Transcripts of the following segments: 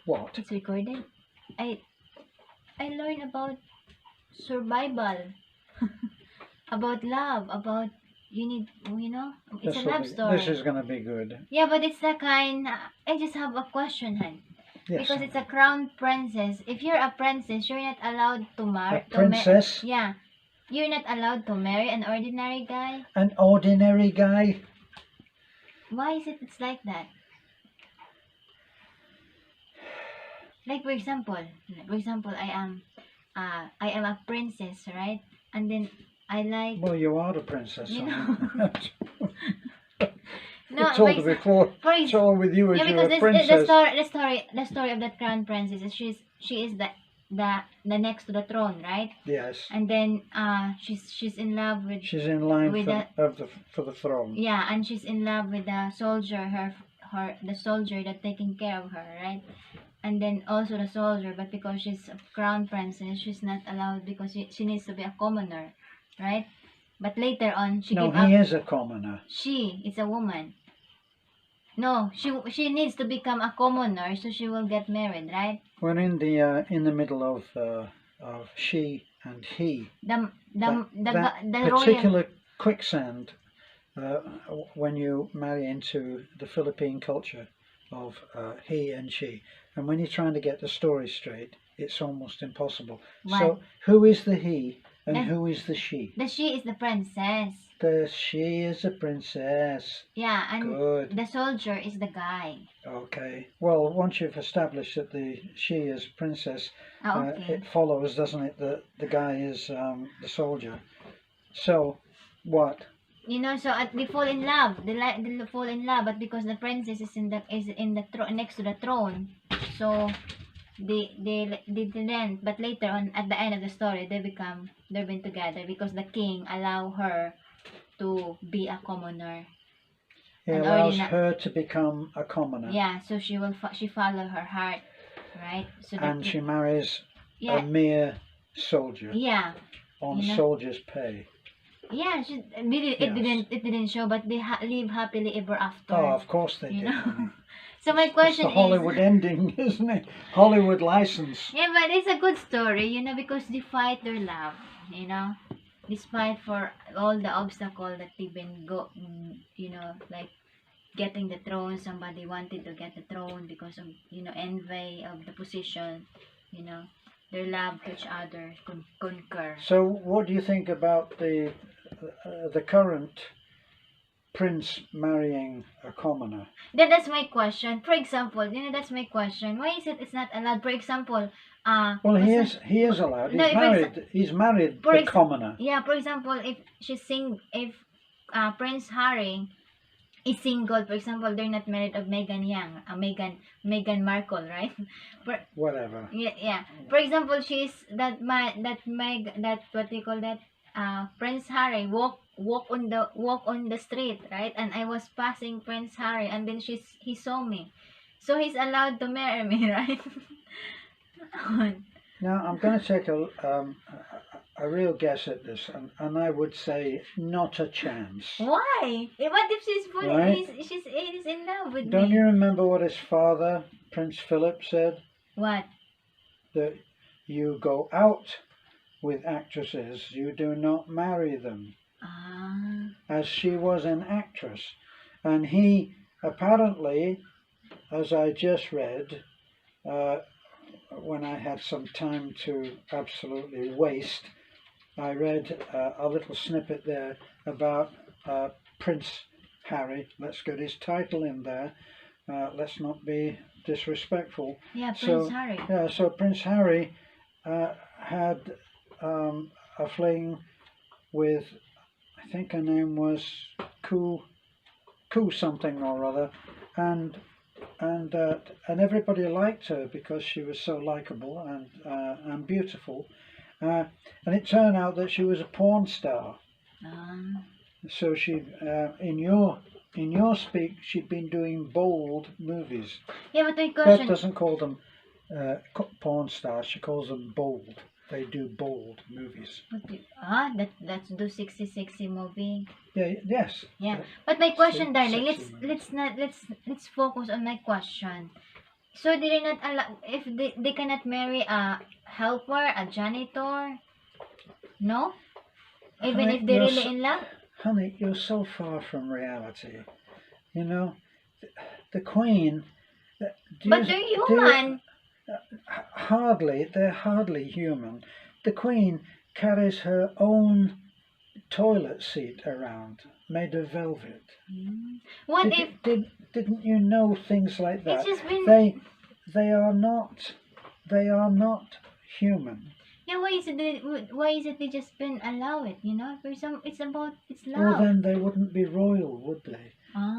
What? It's recorded. I I learned about survival, about love, about it's a love story. This is going to be good. Yeah, but it's the kind. I just have a question, Han. Yes. Because it's a crown princess. If you're a princess, you're not allowed to marry. A princess? Yeah, you're not allowed to marry an ordinary guy. An ordinary guy? Why is it? It's like that. Like for example, I am a princess, right? And then I like. Well, you are the princess. You know. No, I told her before. It's all with you as yeah, you're because a princess. the story of that crown princess is she is the next to the throne, right? Yes. And then she's in love with. She's in line with for the throne. Yeah, and she's in love with the soldier, the soldier that taking care of her, right? And then also the soldier, but because she's a crown princess, she's not allowed because she needs to be a commoner, right? But later on, she No, gave up. he is a commoner. She is a woman. No, she needs to become a commoner so she will get married, right? We're in the middle of she and he. The particular quicksand when you marry into the Philippine culture of he and she, and when you're trying to get the story straight, it's almost impossible. Why? So who is the he and who is the she? The she is the princess. The she is a princess. Yeah, and good. The soldier is the guy. Okay. Well, once you've established that the she is princess, okay. it follows, doesn't it, that the guy is the soldier. So, what? You know, so they fall in love. They fall in love, but because the princess is next to the throne, so they didn't. But later on, at the end of the story, they've been together because the king allow her to be a commoner. He allows her to become a commoner. Yeah, so she follow her heart, right? So and she marries a mere soldier. Yeah. On soldier's pay. Yeah, it didn't show, but they live happily ever after. Oh, of course they did. So my question it's the Hollywood ending, isn't it? Hollywood license. Yeah, but it's a good story, because they fight their love, despite for all the obstacle that they've been like getting the throne. Somebody wanted to get the throne because of envy of the position, their love to each other concur. So what do you think about the current prince marrying a commoner? That's my question. For example, that's my question. Why is it's not allowed? For example, well, he is allowed. He's married the commoner. Yeah, for example, if Prince Harry is single, for example, they're not married of Meghan Meghan Markle, right? Whatever. Yeah. For example, she's what do you call that? Prince Harry walk on the street, right? And I was passing Prince Harry, and then he saw me, so he's allowed to marry me, right? Now I'm going to take a real guess at this, and I would say not a chance. Why? What if he's in love with me? Don't you remember what his father, Prince Philip, said? What? That you go out with actresses, you do not marry them. As she was an actress, and he apparently, as I just read, when I had some time to absolutely waste, I read a little snippet there about Prince Harry. Let's get his title in there. Let's not be disrespectful. Yeah, Prince Harry. Yeah, so Prince Harry had a fling with, I think her name was Koo something or other, and everybody liked her because she was so likable and beautiful, and it turned out that she was a porn star. So she, in your speak, she'd been doing bold movies. Yeah, but Beth doesn't call them porn stars. She calls them bold. They do bold movies. That's do 60 movie. Yeah. Yes. Yeah. But my question, darling, let's focus on my question. So they did not allow, if they cannot marry a helper, a janitor, no? Even Honey, if they're really in love? honey, you're so far from reality. You know, the Queen. But they're human. Hardly, they're hardly human. The Queen carries her own toilet seat around, made of velvet. What Did, if didn't you know things like that? it's just been? They are not human. Yeah, why is it they just been allow it? You know, for some, it's about it's Well, love. then they wouldn't be royal, would they?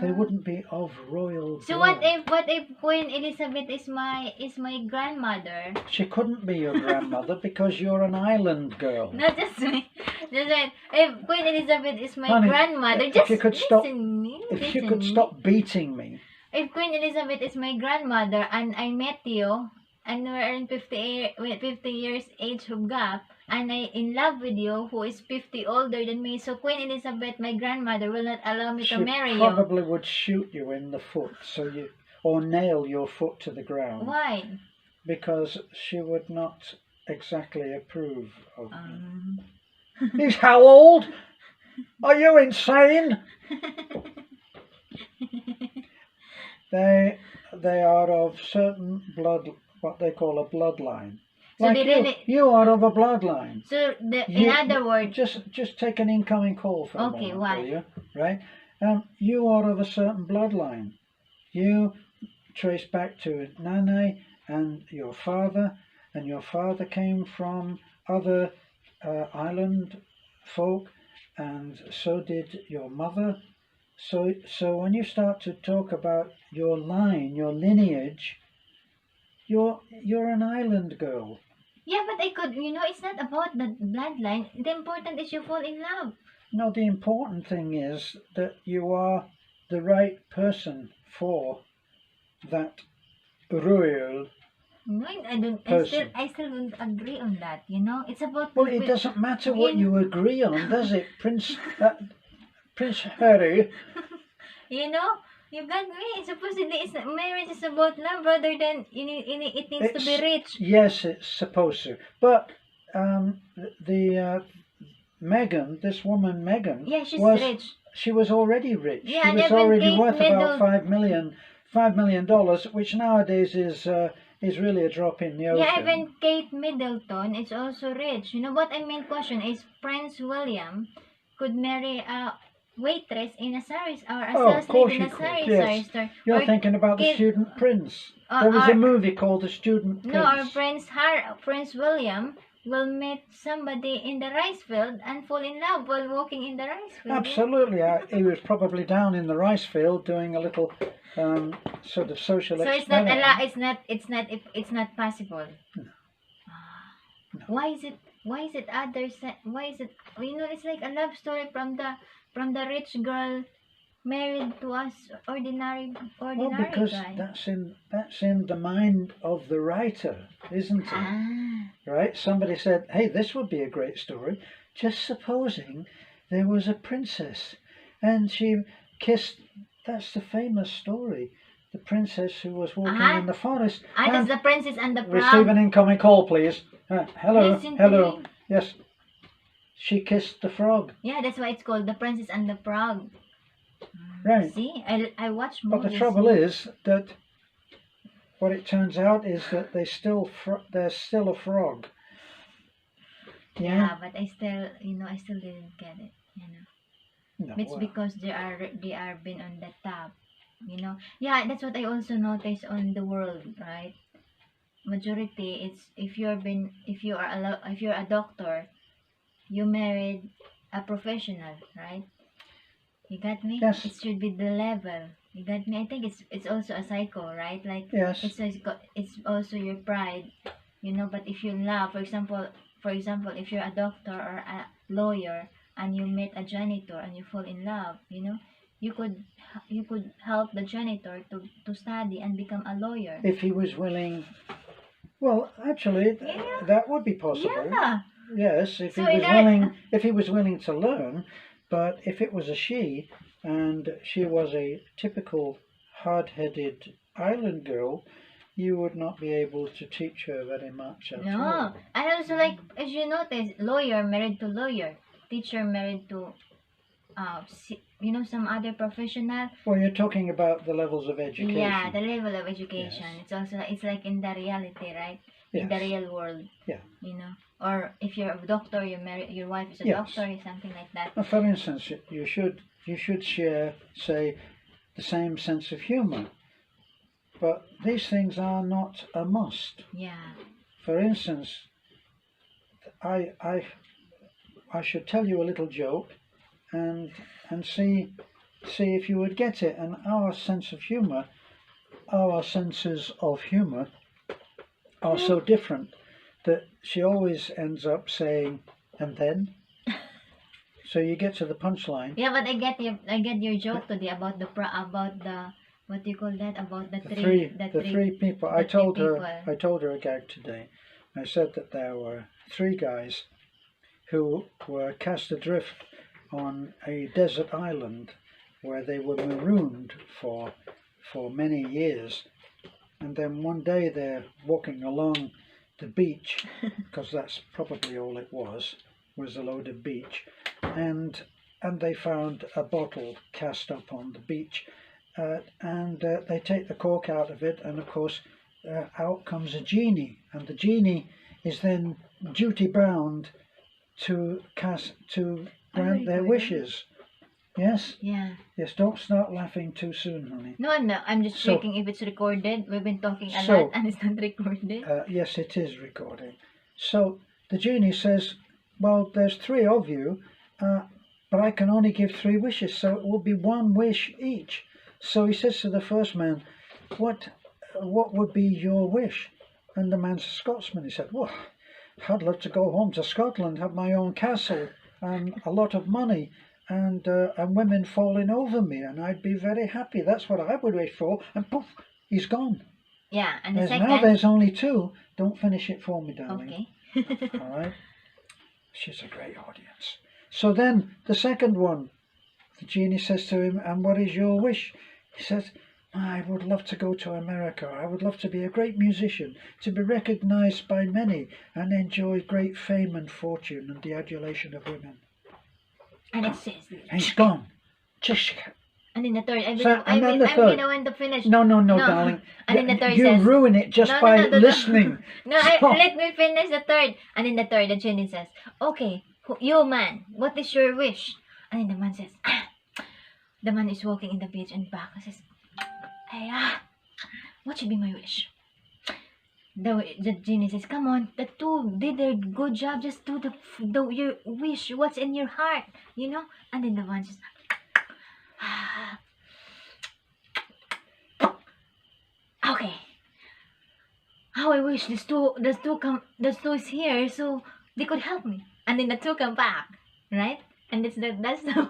They Ah. wouldn't be of royal So blood. what if Queen Elizabeth is my grandmother? She couldn't be your grandmother because you're an island girl. Not just me. Just right. If Queen Elizabeth is my Honey, grandmother, if just you could listen me. If you Listen could me. stop beating me. If Queen Elizabeth is my grandmother and I met you and we're in 50 years age of gap and I in love with you who is 50 older than me, so Queen Elizabeth, my grandmother, will not allow me to marry She probably would shoot you in the foot, or nail your foot to the ground. Why? Because she would not exactly approve of Um. me. He's how old? Are you insane? They are of certain blood, what they call a bloodline. So like they really, you are of a bloodline. so in other words, just take an incoming call for a okay, moment, why? will you? Right? You are of a certain bloodline. You trace back to Nane and your father came from other island folk, and so did your mother. So when you start to talk about your line, your lineage, you're an island girl. Yeah, but I could, it's not about the bloodline. The important is you fall in love. No, the important thing is that you are the right person for that royal No, I don't. person. I still don't agree on that. It's about. Well, it doesn't matter what you agree on, does it, Prince Harry? You got me. Supposedly, marriage is about love rather than it needs to be rich. Yes, it's supposed to. But Meghan, this woman Meghan, yeah, she's rich. She was already rich. Yeah, she was already worth about $5 million, which nowadays is really a drop in the ocean. Yeah, even Kate Middleton is also rich. You know what I mean? Question is, Prince William could marry a waitress in a sari or a sales lady in a sari store. You're thinking about the student prince. There was a movie called The Student Prince. No, or Prince William will meet somebody in the rice field and fall in love while walking in the rice field. Absolutely. He was probably down in the rice field doing a little sort of social experiment. So it's not possible. No. No. Why is it others? Why is it, it's like a love story from the rich girl married to us ordinary well, because guy. that's in the mind of the writer, isn't it? Right? Somebody said, hey, this would be a great story. Just supposing there was a princess and she kissed, that's the famous story, the princess who was walking in the forest. That's the Princess and the Frog. Receive an incoming call, please. Hello. Listen to me. Yes. She kissed the frog. Yeah, that's why it's called The Princess and the Frog. Right. See, I watch movies. But the trouble is that what it turns out is that there's still a frog. Yeah, but I still didn't get it. No, it's because they are been on the top. Yeah, that's what I also noticed on the world, right? Majority, it's if you're a doctor, you married a professional, right? You got me? Yes. It should be the level. You got me? I think it's also a cycle, right? Like yes. It's also your pride, But if you love, for example, if you're a doctor or a lawyer and you meet a janitor and you fall in love, you could help the janitor to study and become a lawyer. If he was willing. Well, actually, that would be possible. Yeah. Yes, if he was willing to learn. But if it was a she, and she was a typical hard-headed island girl, you would not be able to teach her very much at No. all. And also, like, as you notice, lawyer married to lawyer, teacher married to, some other professional. Well, you're talking about the levels of education. Yeah, the level of education. Yes. It's also, it's like in the reality, right? Yes. In the real world. Yeah. Or if you're a doctor, your wife is a Yes. doctor, or something like that. Now, for instance, you should share, say, the same sense of humour, but these things are not a must. Yeah. For instance, I should tell you a little joke, and see if you would get it. And our senses of humour are so different that she always ends up saying, "And then." So you get to the punchline. Yeah, but I get your joke today about the what do you call that, about the three people. I told her a gag today. I said that there were 3 guys who were cast adrift on a desert island where they were marooned for many years, and then one day they're walking along the beach, because that's probably all it was a load of beach, and they found a bottle cast up on the beach, and they take the cork out of it, and of course out comes a genie, and the genie is then duty bound to grant their wishes. Yes? Yeah. Yes, don't start laughing too soon, honey. No, I'm not. I'm just checking if it's recorded. We've been talking a lot and it's not recorded. Yes, it is recording. So the genie says, well, there's 3 of you, but I can only give 3 wishes, so it will be 1 wish each. So he says to the first man, what would be your wish? And the man's a Scotsman. He said, well, I'd love to go home to Scotland, have my own castle and a lot of money, and women falling over me, and I'd be very happy. That's what I would wish for. And poof, he's gone. Yeah, and the second... Now there's only 2. Don't finish it for me, darling. Okay. All right. She's a great audience. So then the second one, the genie says to him, and what is your wish? He says, I would love to go to America. I would love to be a great musician, to be recognized by many, and enjoy great fame and fortune and the adulation of women. And it says... And he's gone. And in the third, I'm the one to finish. No, darling. And in the third you says... ruin it just by listening. Let me finish the third. And in the third, the genie says, okay, you man, what is your wish? And then the man says, the man is walking in the beach and back and says, hey, what should be my wish? The genie says, come on, the 2 did a good job, just do your wish, what's in your heart, And then the one says, okay, how I wish this two is here so they could help me. And then the 2 come back, right? And that's the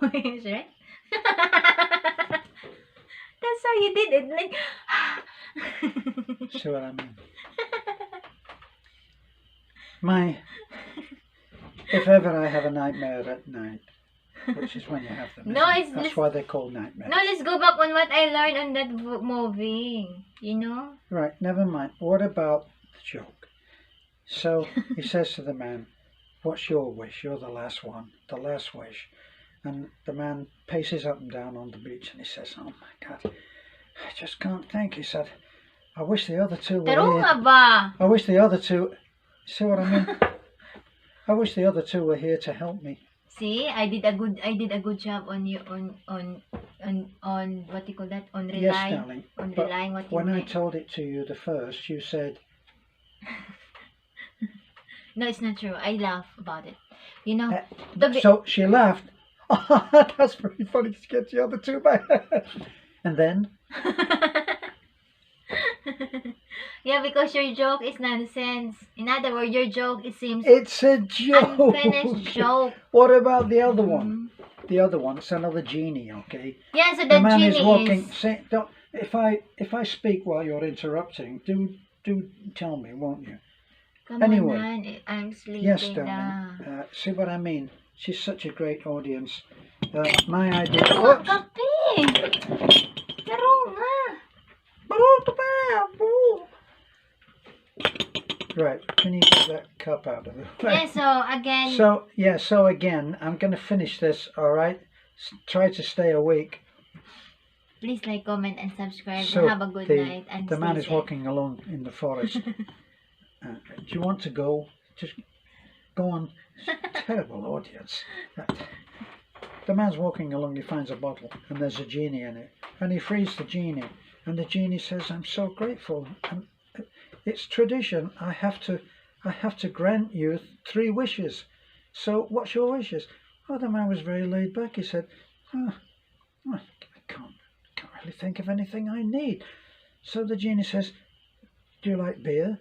wish, right? That's how you did it, like... See what I mean? If ever I have a nightmare at night, which is when you have them, that's why they're called nightmares. No, let's go back on what I learned on that movie, Right, never mind. What about the joke? So he says to the man, what's your wish? You're the last one, the last wish. And the man paces up and down on the beach and he says, oh my God, I just can't think. He said, I wish the other 2 were here. I wish the other 2, see what I mean? I wish the other 2 were here to help me. See, I did a good job on you on what do you call that? On relying. Yes, darling. On relying what you when meant. I told it to you the first, you said... No, it's not true. I laugh about it. So she laughed. That's very funny to get the other 2 back. And then? Yeah, because your joke is nonsense. In other words, your joke, it seems... It's a joke. Unfinished joke. What about the other one? The other one, it's another genie, okay? Yeah, so the man genie is walking... If I speak while you're interrupting, do tell me, won't you? Come anyway, on, man. I'm sleeping. Yes, darling. See what I mean? She's such a great audience. My idea... Whoops! Kape! Laro nga! Right, can you get that cup out of it? Yeah, so again... So again, I'm going to finish this, alright? Try to stay awake. Please like, comment, and subscribe. So Have a good night. And the man is safe. walking alone in the forest. Do you want to go? Just go on. Terrible audience. The man's walking along, he finds a bottle, and there's a genie in it. And he frees the genie. And the genie says, I'm so grateful. And it's tradition. I have to grant you 3 wishes. So what's your wishes? Oh, the man was very laid back. He said, I can't really think of anything I need. So the genie says, do you like beer?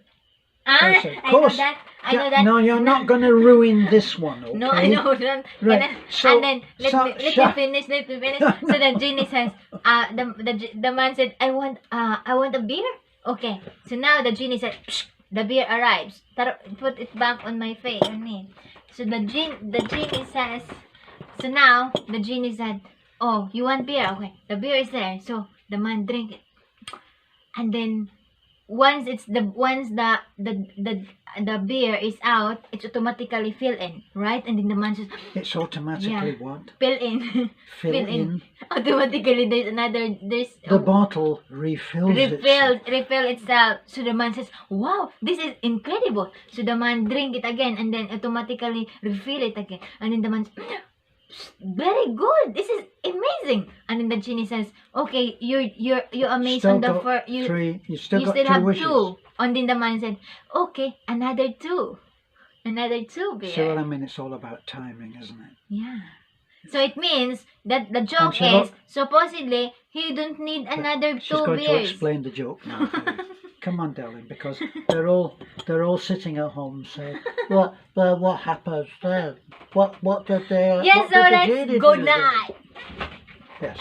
I said, know that. I know that. No, you're not going to ruin this one, okay? No, I know that. Right. And then let me finish. So the genie says, the man said, I want a beer. Okay. So now the genie said, psh, the beer arrives. Put it back on my face, on me. So the genie says, so now the genie said, oh, you want beer? Okay, the beer is there. So the man drink it, and then once the beer is out, it's automatically fill in, right? And then the man says, it's automatically what? Fill in. Fill in. Automatically there's the bottle refills itself. So the man says, wow, this is incredible. So the man drink it again, and then automatically refill it again. And then the man says, very good, this is amazing. And then the genie says, okay, you're amazed still on the first, you still got have 2 wishes. 2. And then the man said, okay, another 2 beer. See what I mean? It's all about timing, isn't it? Yeah. So it means that the joke is, supposedly he don't need another 2 beers. She's going to explain the joke now. Come on, darling, because they're all sitting at home saying, what happens then? What did they? Yes, so let's good night. Yes.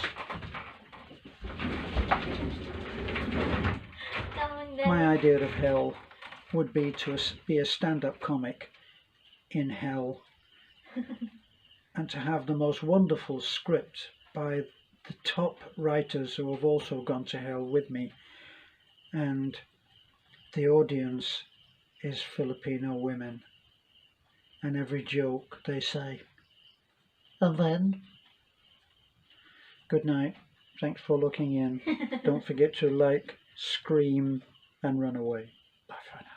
My idea of hell would be to be a stand-up comic in hell, and to have the most wonderful script by the top writers who have also gone to hell with me, and the audience is Filipino women, and every joke they say, and then good night, thanks for looking in. Don't forget to like, scream and run away. Bye for now.